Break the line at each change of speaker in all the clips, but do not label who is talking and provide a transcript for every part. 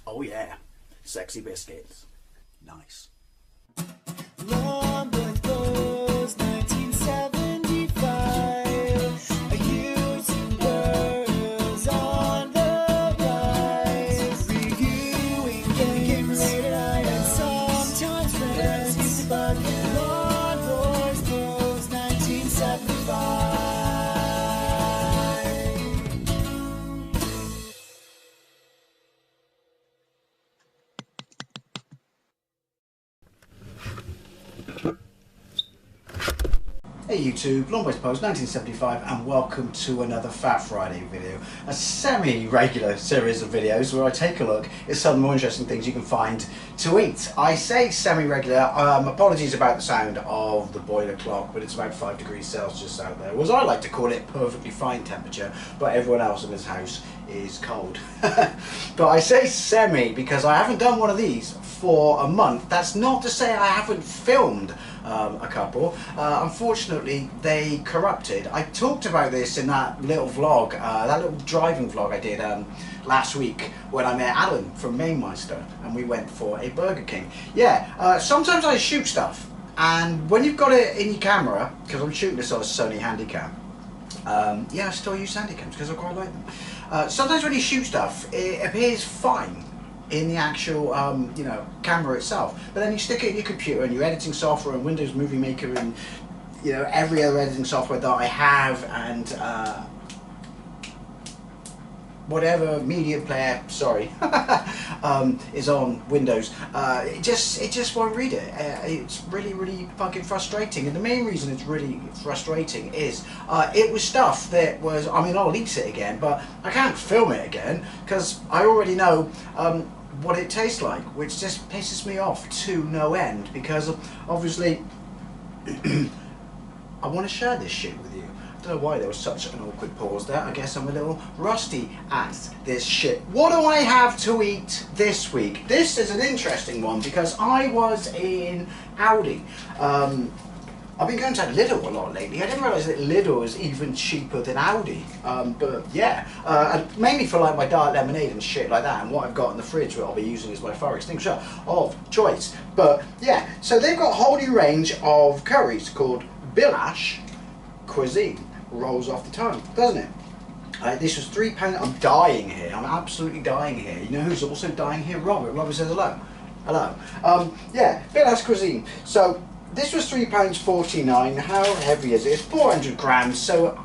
Oh yeah, sexy biscuits. Nice.
Long boys blues, 1975. A YouTuber's on the rise. Reviewing games, and sometimes friends. But Long boys blues, 1975.
Hey YouTube, Long Boys Post 1975 and welcome to another Fat Friday video. A semi-regular series of videos where I take a look at some of the more interesting things you can find to eat. I say semi-regular, apologies about the sound of the boiler clock, but it's about 5 degrees Celsius out there. Or as I like to call it, perfectly fine temperature, but everyone else in this house is cold. But I say semi because I haven't done one of these for a month. That's not to say I haven't filmed a couple. Unfortunately, they corrupted. I talked about this in that little vlog, that little driving vlog I did last week when I met Alan from Mainmeister and we went for a Burger King. Yeah, sometimes I shoot stuff, and when you've got it in your camera, because I'm shooting this on a Sony Handycam, yeah, I still use Handycams because I quite like them. Sometimes when you shoot stuff, it appears fine in the actual you know, camera itself, but then you stick it in your computer and your editing software and Windows Movie Maker and, you know, every other editing software that I have, and whatever media player, sorry, is on Windows, it just won't read it. It's really fucking frustrating, and the main reason it's really frustrating is it was stuff that was, I mean, I'll eat it again, but I can't film it again because I already know what it tastes like, which just pisses me off to no end, because obviously I want to share this shit with you. I don't know why there was such an awkward pause there. I guess I'm a little rusty at this shit. What do I have to eat this week? This is an interesting one because I was in Aldi. I've been going to Lidl a lot lately. I didn't realise that Lidl is even cheaper than Aldi. But yeah, mainly for like my dark lemonade and shit like that, and what I've got in the fridge that I'll be using as my fire extinguisher of choice. But yeah, so they've got a whole new range of curries called Bilash Cuisine. Rolls off the tongue, doesn't it? This was £3. I'm dying here. I'm absolutely dying here. You know who's also dying here? Robert. Robert says hello. Hello. Yeah, Bilash Cuisine. So this was £3.49. How heavy is it? It's 400 grams. So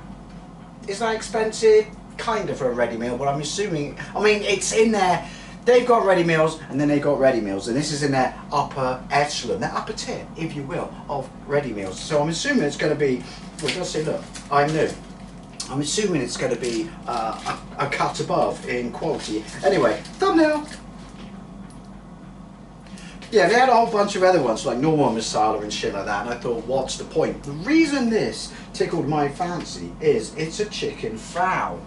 is that expensive? Kind of for a ready meal, but I'm assuming. I mean, it's in there. They've got ready meals, and then they've got ready meals, and this is in their upper echelon, their upper tier, if you will, of ready meals. So I'm assuming it's going to be, well, I've got to say, look, I'm new. I'm assuming it's going to be a cut above in quality. Anyway, thumbnail. Yeah, they had a whole bunch of other ones, like normal masala and shit like that, and I thought, what's the point? The reason this tickled my fancy is it's a chicken phaal,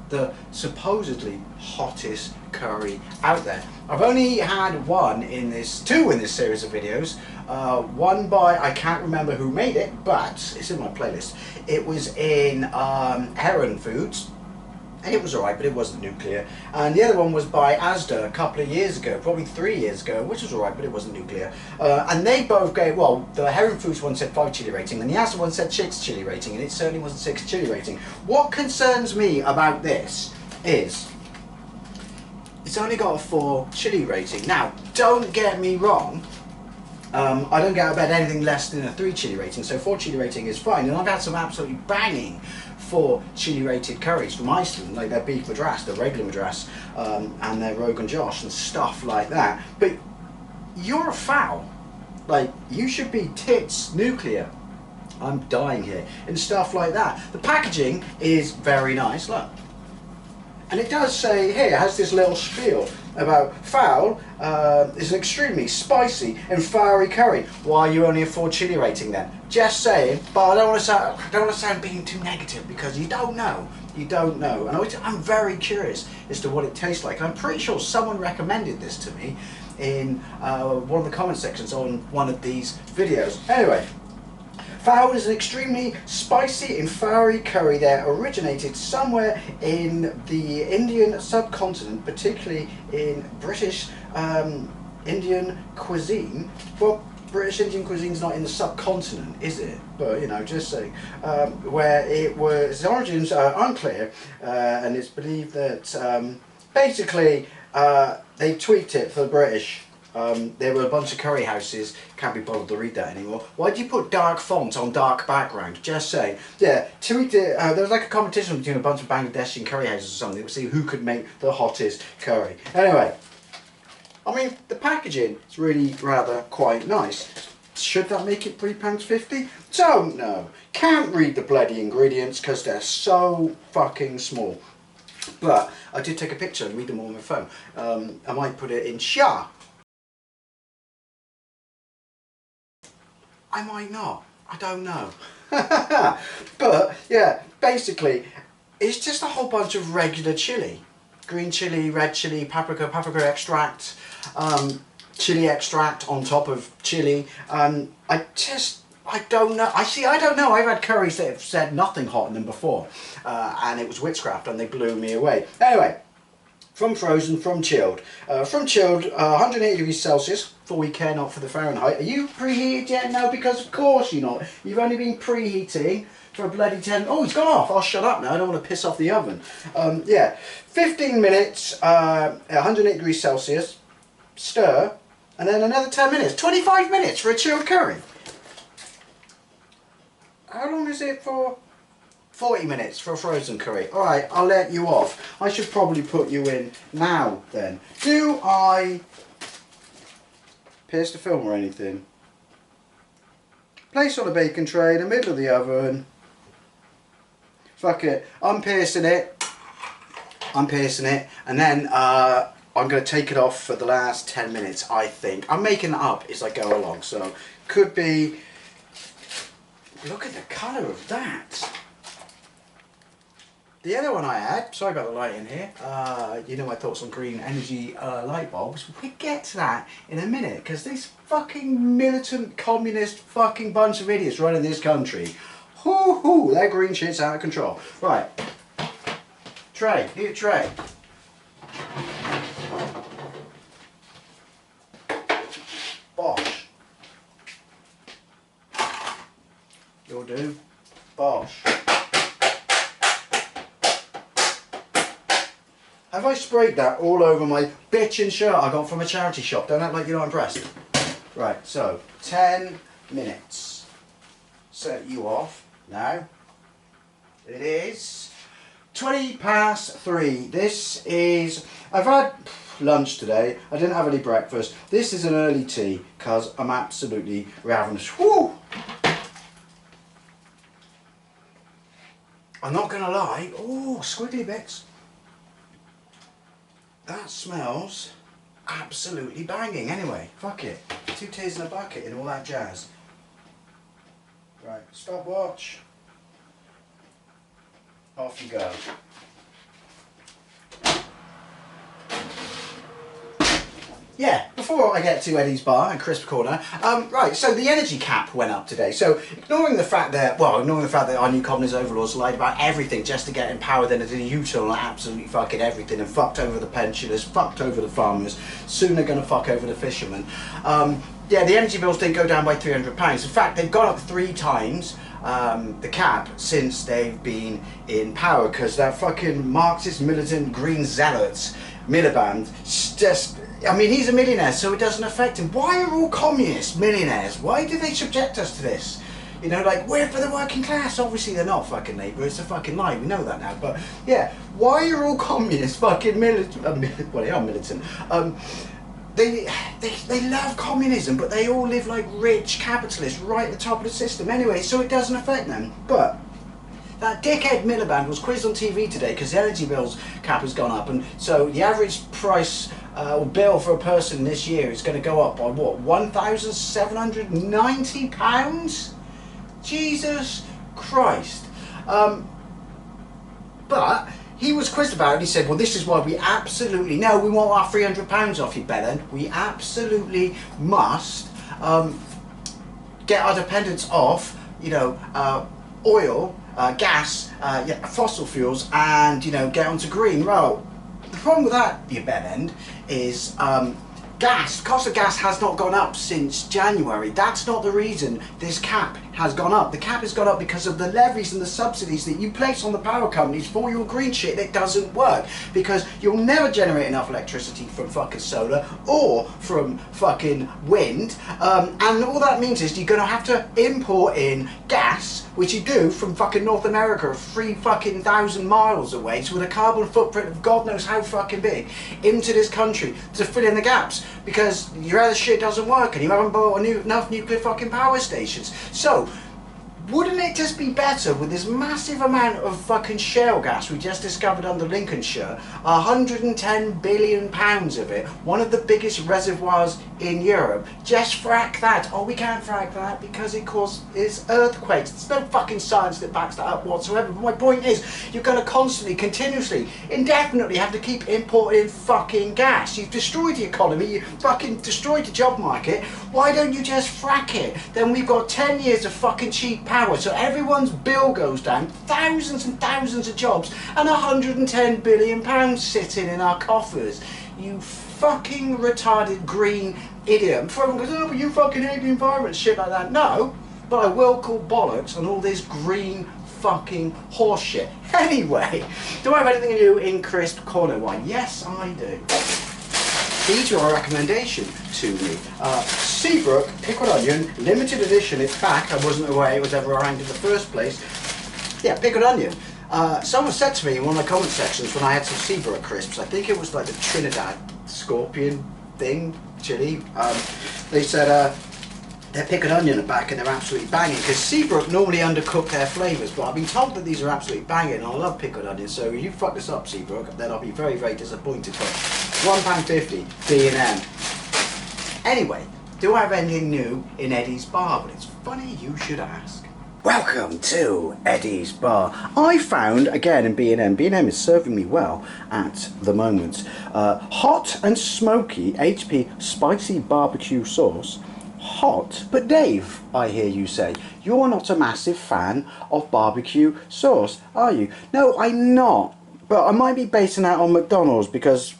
the supposedly hottest curry out there. I've only had two in this series of videos. One by, I can't remember who made it, but it's in my playlist. It was in Heron Foods. It was alright, but it wasn't nuclear. And the other one was by Asda a couple of years ago, probably 3 years ago, which was alright, but it wasn't nuclear. And they both gave, well, the Heron Foods one said 5 chili rating, and the Asda one said 6 chili rating, and it certainly wasn't 6 chili rating. What concerns me about this is it's only got a 4 chili rating. Now, don't get me wrong, I don't get out of bed anything less than a 3 chili rating, so 4 chili rating is fine. And I've had some absolutely banging 4 chili rated curries from Iceland, like their beef madras, their regular madras, and their Rogan Josh and stuff like that. But you're a phaal, like you should be tits nuclear. I'm dying here, and stuff like that. The packaging is very nice, look. And it does say here, it has this little spiel about phaal is an extremely spicy and fiery curry. Why are you only a 4 chili rating then? Just saying, but I don't want to sound being too negative, because you don't know. You don't know. And I'm very curious as to what it tastes like. And I'm pretty sure someone recommended this to me in one of the comment sections on one of these videos. Anyway, Phall is an extremely spicy and fiery curry that originated somewhere in the Indian subcontinent, particularly in British Indian cuisine. Well, British Indian cuisine's not in the subcontinent, is it? But you know, just saying. Where it was, its origins are unclear, and it's believed that basically they tweaked it for the British. There were a bunch of curry houses, can't be bothered to read that anymore. Why do you put dark font on dark background? Just saying. Yeah, tweaked it, there was like a competition between a bunch of Bangladeshi curry houses or something to see who could make the hottest curry. Anyway, I mean, the packaging is really rather quite nice. Should that make it £3.50? Don't know. Can't read the bloody ingredients because they're so fucking small. But I did take a picture and read them on my phone. I might put it in Shah. I might not. I don't know. But yeah, basically, it's just a whole bunch of regular chilli. Green chilli, red chilli, paprika, paprika extract, chilli extract on top of chilli. I don't know. I don't know. I've had curries that have said nothing hot in them before, and it was witchcraft, and they blew me away. Anyway, from frozen, from chilled. 180 degrees Celsius, for we care not for the Fahrenheit. Are you preheated yet? No, because of course you're not. You've only been preheating for a bloody 10... Oh, it's gone off. I'll shut up now. I don't want to piss off the oven. Yeah, 15 minutes, 108 degrees Celsius, stir, and then another 10 minutes. 25 minutes for a chilled curry. How long is it for? 40 minutes for a frozen curry. Alright, I'll let you off. I should probably put you in now then. Do I pierce the film or anything? Place on a baking tray in the middle of the oven. Fuck it. I'm piercing it. And then I'm going to take it off for the last 10 minutes, I think. I'm making it up as I go along, so could be... Look at the colour of that. The other one I had, sorry about the light in here, you know my thoughts on green energy light bulbs. We'll get to that in a minute, because this fucking militant communist fucking bunch of idiots running this country, hoo, their green shit's out of control. Right, tray, heat tray. Bosh. You'll do. Bosh. Have I sprayed that all over my bitchin' shirt I got from a charity shop? Don't act like you're not impressed. Right, so 10 minutes. Set you off now. It is 3:20. This is... I've had lunch today. I didn't have any breakfast. This is an early tea because I'm absolutely ravenous. Woo! I'm not going to lie. Oh, squiggly bits. That smells absolutely banging. Anyway, fuck it. 2 teas in a bucket and all that jazz. Right, stopwatch. Off you go. Yeah, before I get to Eddie's Bar and Crisp Corner, right, so the energy cap went up today. So ignoring the fact that our new communist overlords lied about everything just to get in power, then they did a U-turn on absolutely fucking everything and fucked over the pensioners, fucked over the farmers, soon they're going to fuck over the fishermen. Yeah, the energy bills didn't go down by £300. In fact, they've gone up 3 times the cap since they've been in power, because that fucking Marxist militant green zealots, Miliband, just... I mean, he's a millionaire, so it doesn't affect him. Why are all communists millionaires? Why do they subject us to this? You know, like, we're for the working class. Obviously, they're not fucking Labour. It's a fucking lie. We know that now. But, yeah, why are all communists fucking militant? Well, they are militant. They love communism, but they all live like rich capitalists right at the top of the system anyway, so it doesn't affect them. But that dickhead Miliband was quizzed on TV today because the energy bills cap has gone up, and so the average price or bill for a person this year is going to go up by what, £1,790? Jesus Christ. But he was quizzed about it and he said, well, this is why we absolutely, no, we want our £300 off you, Belen. We absolutely must get our dependents off you know, oil, gas, yeah, fossil fuels, and, you know, get onto green. Well, the problem with that, you bet end, is gas. The cost of gas has not gone up since January. That's not the reason this cap has gone up. The cap has gone up because of the levies and the subsidies that you place on the power companies for your green shit that doesn't work. Because you'll never generate enough electricity from fucking solar or from fucking wind. And all that means is you're going to have to import in gas, which you do from fucking North America, 3,000 miles away, so with a carbon footprint of God knows how fucking big, into this country to fill in the gaps, because your other shit doesn't work and you haven't bought enough nuclear fucking power stations. So, wouldn't it just be better with this massive amount of fucking shale gas we just discovered under Lincolnshire, 110 billion pounds of it, one of the biggest reservoirs in Europe, just frack that? Oh, we can't frack that because it causes earthquakes. There's no fucking science that backs that up whatsoever. But my point is, you're going to constantly, continuously, indefinitely have to keep importing fucking gas. You've destroyed the economy, you fucking destroyed the job market. Why don't you just frack it? Then we've got 10 years of fucking cheap power, so everyone's bill goes down, thousands and thousands of jobs, and 110 billion pounds sitting in our coffers. You fucking retarded green idiot. Before everyone goes, oh, but you fucking hate the environment, shit like that. No, but I will call bollocks on all this green fucking horseshit. Anyway, do I have anything to do in crisp corner wine? Yes, I do. These are a recommendation to me. Seabrook Pickled Onion, limited edition, it's back. I wasn't aware it was ever around in the first place. Yeah, pickled onion. Someone said to me in one of the comment sections when I had some Seabrook crisps, I think it was like the Trinidad Scorpion thing, chili, they said they're pickled onion are back and they're absolutely banging, because Seabrook normally undercook their flavours, but I've been told that these are absolutely banging and I love pickled onions, so if you fuck this up, Seabrook, then I'll be very, very disappointed. But £1.50 B&M. Anyway, do I have anything new in Eddie's Bar? But it's funny you should ask. Welcome to Eddie's Bar. I found, again in B&M, B&M is serving me well at the moment, hot and smoky HP spicy barbecue sauce. Hot, but Dave, I hear you say, you're not a massive fan of barbecue sauce, are you? No, I'm not, but I might be basing that on McDonald's, because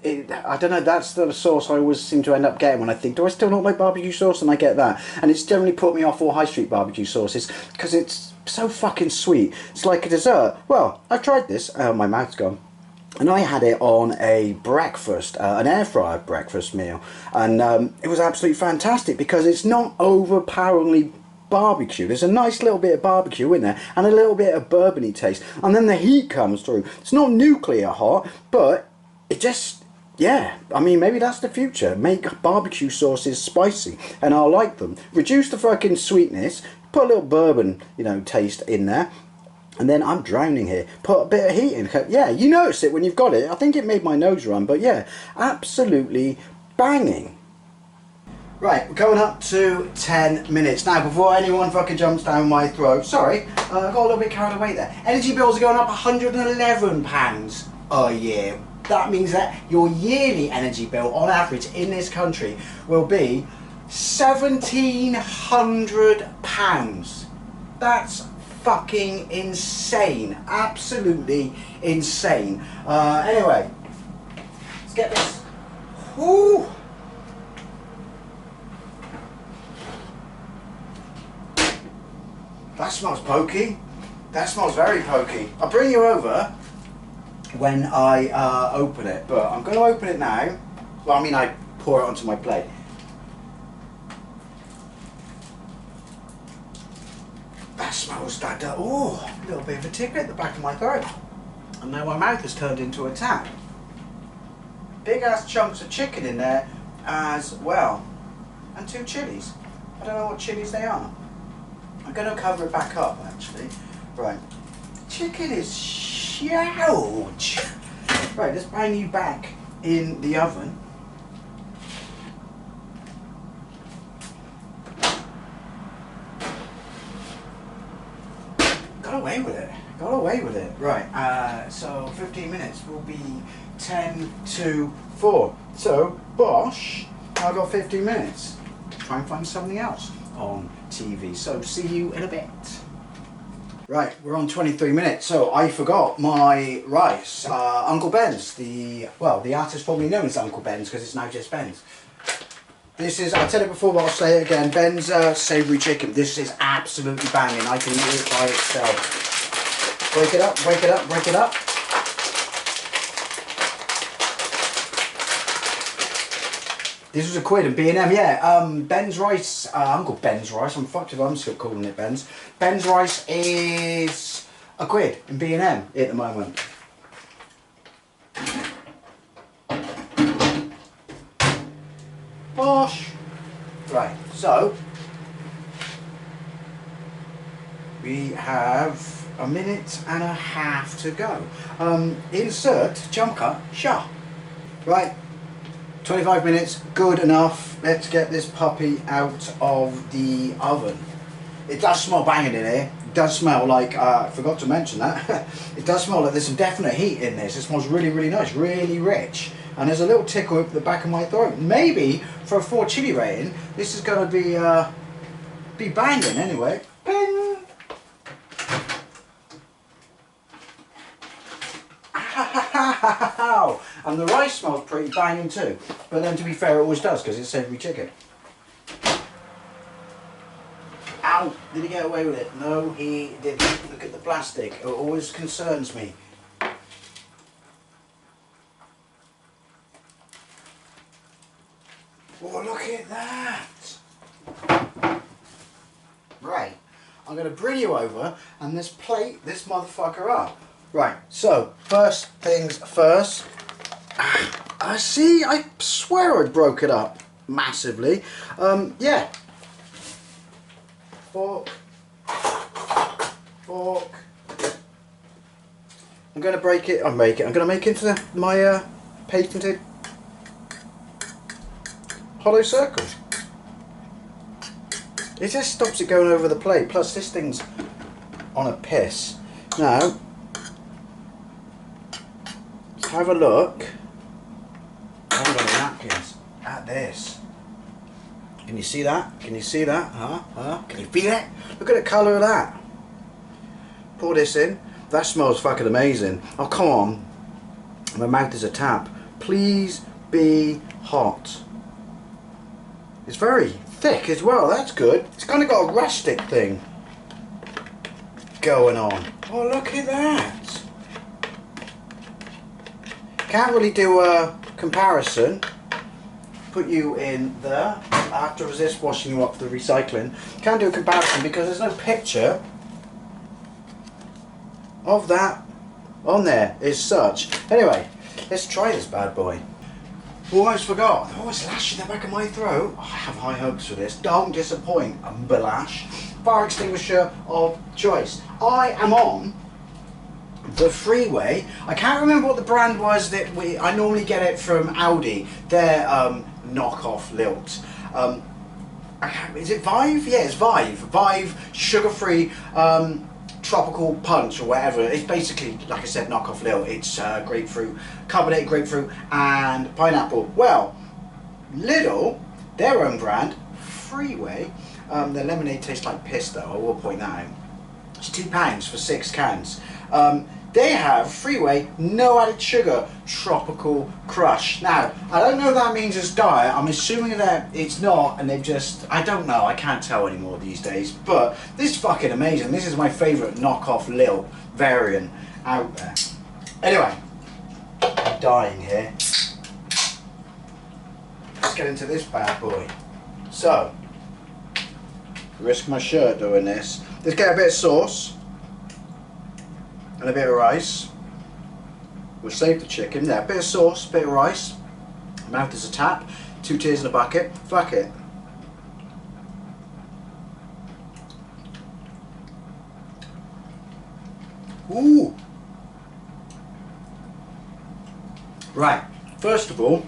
I don't know, that's the sauce I always seem to end up getting when I think, do I still not like barbecue sauce? And I get that. And it's generally put me off all high street barbecue sauces because it's so fucking sweet. It's like a dessert. Well, I've tried this. My mouth's gone. And I had it on a breakfast, an air fryer breakfast meal. And it was absolutely fantastic because it's not overpoweringly barbecue. There's a nice little bit of barbecue in there and a little bit of bourbony taste. And then the heat comes through. It's not nuclear hot, but it just... yeah, I mean, maybe that's the future. Make barbecue sauces spicy, and I'll like them. Reduce the fucking sweetness, put a little bourbon, you know, taste in there, and then I'm drowning here. Put a bit of heat in. Yeah, you notice it when you've got it. I think it made my nose run, but yeah, absolutely banging. Right, we're coming up to 10 minutes. Now, before anyone fucking jumps down my throat, sorry, I got a little bit carried away there. Energy bills are going up £111 a year. That means that your yearly energy bill on average in this country will be £1,700. That's fucking insane. Absolutely insane. Anyway, let's get this. Woo! That smells pokey. That smells very pokey. I'll bring you over when I open it, but I'm going to open it now. Well, I mean, I pour it onto my plate. That smells that, oh, a little bit of a tickle at the back of my throat. And now my mouth has turned into a tap. Big ass chunks of chicken in there as well. And 2 chilies. I don't know what chilies they are. I'm going to cover it back up, actually. Right. Chicken is huge. Right, let's bang you back in the oven. Got away with it. Got away with it. Right, so 15 minutes will be 10 to 4. So, bosh, I've got 15 minutes. Try and find something else. on TV. So see you in a bit. Right, we're on 23 minutes, so I forgot my rice. Uncle Ben's, the artist formerly known as Uncle Ben's because it's now just Ben's. This is, I said it before but I'll say it again, Ben's savoury chicken. This is absolutely banging. I can eat it by itself. Break it up, break it up, break it up. This was £1 in B&M, yeah. Ben's rice, Uncle Ben's rice, I'm fucked if I'm still calling it Ben's. Ben's rice is £1 in B&M at the moment. Bosh! Right, so we have 1.5 minutes to go. Insert jump cut shot. Right. 25 minutes, good enough. Let's get this puppy out of the oven. It does smell banging in here. It does smell like, I forgot to mention that. It does smell like there's some definite heat in this. It smells really, really nice, really rich. And there's a little tickle up the back of my throat. Maybe for a 4 chili rating, this is going to be banging anyway. Ping! And the rice smells pretty banging too, but then to be fair it always does because it's savoury chicken. Ow! Did he get away with it? No he didn't. Look at the plastic, it always concerns me. Oh, look at that! Right, I'm going to bring you over and this plate this motherfucker up. Right, so first things first. I see, I swear I broke it up massively. Yeah. Fork. Fork. I'm going to break it, I'm going to make it into my patented hollow circle. It just stops it going over the plate, plus this thing's on a piss. Now, have a look. I haven't got any napkins. At this. Can you see that? Can you see that? Huh? Can you feel it? Look at the colour of that. Pour this in. That smells fucking amazing. Oh, come on. My mouth is a tap. Please be hot. It's very thick as well. That's good. It's kind of got a rustic thing going on. Oh, look at that. Can't really do a comparison. Put you in there. I have to resist washing you up for the recycling. Can't do a comparison because there's no picture of that on there as such. Anyway, let's try this bad boy. Almost forgot. Oh, it's lashing the back of my throat. Oh, I have high hopes for this. Don't disappoint. I'm Bilash. Fire extinguisher of choice. I am on the Freeway. I can't remember what the brand was that I normally get it from Aldi. Their knockoff lilt. Is it Vive? Yeah, it's Vive. Vive sugar-free tropical punch or whatever. It's basically, like I said, knockoff lilt. It's grapefruit, carbonated grapefruit and pineapple. Well, Lidl, their own brand, Freeway. Their lemonade tastes like piss though, I will point that out. It's £2 for 6 cans. They have Freeway, no added sugar, tropical crush. Now, I don't know if that means it's diet. I'm assuming that it's not, and they've just, I don't know, I can't tell anymore these days. But this is fucking amazing. This is my favourite knockoff Lil variant out there. Anyway, I'm dying here. Let's get into this bad boy. So, risk my shirt doing this. Let's get a bit of sauce. And a bit of rice. We'll save the chicken. Yeah, a bit of sauce, a bit of rice. Mouth is a tap. 2 tears in a bucket. Fuck it. Ooh. Right. First of all,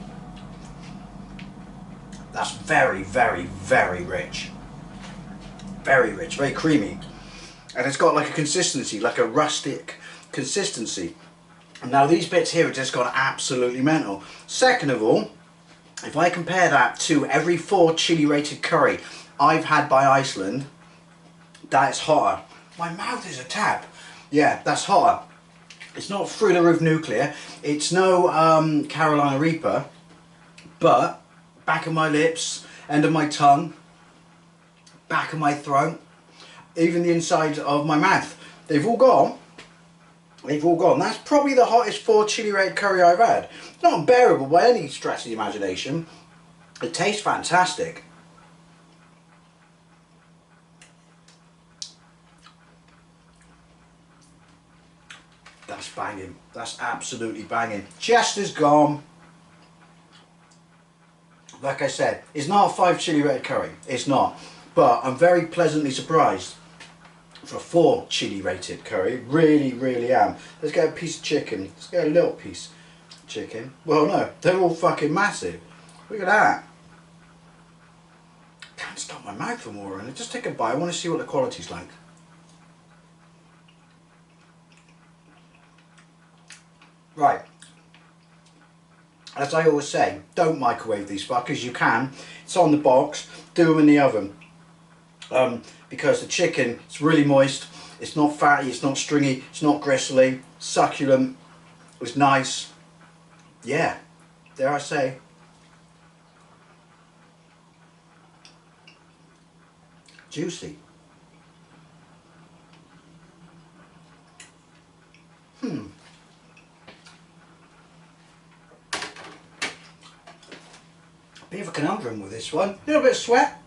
that's very, very, very rich. Very rich, very creamy. And it's got like a consistency, like a rustic consistency. And now these bits here have just gone absolutely mental. Second of all, if I compare that to every 4 chili rated curry I've had by Iceland, that is hotter. My mouth is a tap. Yeah, that's hotter. It's not through the roof nuclear. It's no Carolina Reaper, but back of my lips, end of my tongue, back of my throat, even the inside of my mouth. They've all gone. They've all gone. That's probably the hottest 4 chili red curry I've had. It's not unbearable by any stretch of the imagination. It tastes fantastic. That's banging. That's absolutely banging. Chester's gone. Like I said, it's not a 5 chili red curry. It's not. But I'm very pleasantly surprised for a 4 chili rated curry. Really, really am. Let's get a piece of chicken. Let's get a little piece of chicken. Well, no, they're all fucking massive. Look at that. Can't stop my mouth from watering. Just take a bite. I want to see what the quality's like. Right. As I always say, don't microwave these fuckers. You can. It's on the box. Do them in the oven. Because the chicken, it's really moist. It's not fatty. It's not stringy. It's not gristly. Succulent. It's nice. Yeah. Dare I say. Juicy. Bit of a conundrum with this one. A little bit of sweat.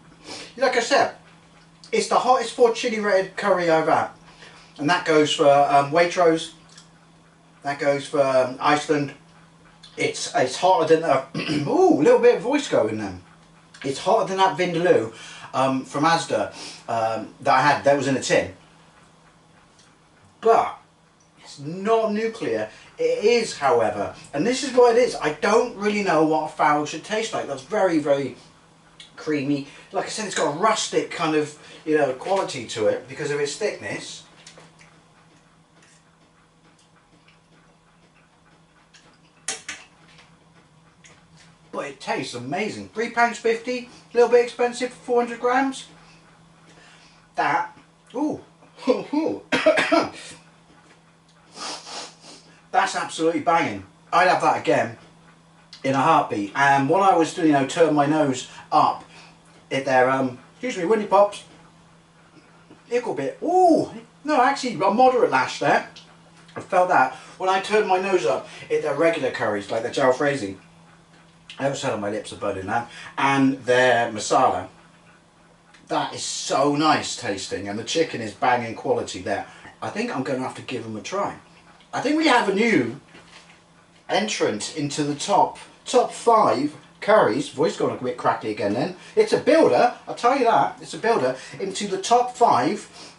Like I said, it's the hottest 4 chili rated curry I've had. And that goes for Waitrose. That goes for Iceland. It's hotter than ooh, a little bit of voice going then. It's hotter than that Vindaloo from Asda that I had. That was in a tin. But it's not nuclear. It is, however, and this is what it is. I don't really know what a fowl should taste like. That's very, very creamy. Like I said, it's got a rustic kind of, you know, quality to it because of its thickness. But it tastes amazing. £3.50, a little bit expensive for 400 grams. That, ooh, that's absolutely banging. I'd have that again in a heartbeat. And while I was, you know, turning my nose up at their, excuse me, Winnie Pops, little bit, ooh, no, actually a moderate lash there. I felt that when I turned my nose up at their regular curries, like their jalfrezi. I also had on my lips are burning now, and their masala. That is so nice tasting, and the chicken is banging quality there. I think I'm going to have to give them a try. I think we have a new entrant into the top 5 curries. Voice gone a bit crackly again then. It's a builder, I'll tell you that. It's a builder into the top 5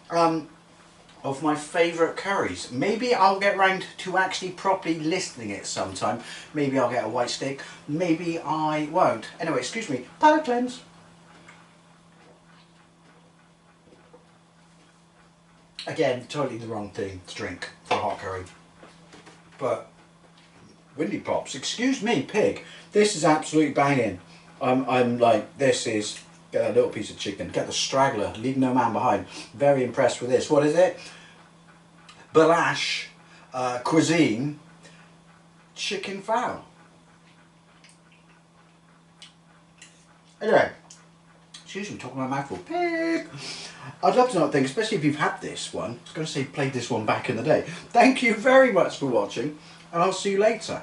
of my favourite curries. Maybe I'll get round to actually properly listing it sometime. Maybe I'll get a white stick. Maybe I won't. Anyway, excuse me. Palate cleanse. Again, totally the wrong thing to drink for a hot curry. But Winnie Pops, excuse me, pig. This is absolutely banging. I'm like, this is, get a little piece of chicken, get the straggler, leave no man behind. Very impressed with this. What is it? Bilash Cuisine Chicken Phaal. Anyway, excuse me, talking my mouthful. Pig. I'd love to know what thing, especially if you've had this one. I was going to say played this one back in the day. Thank you very much for watching, and I'll see you later.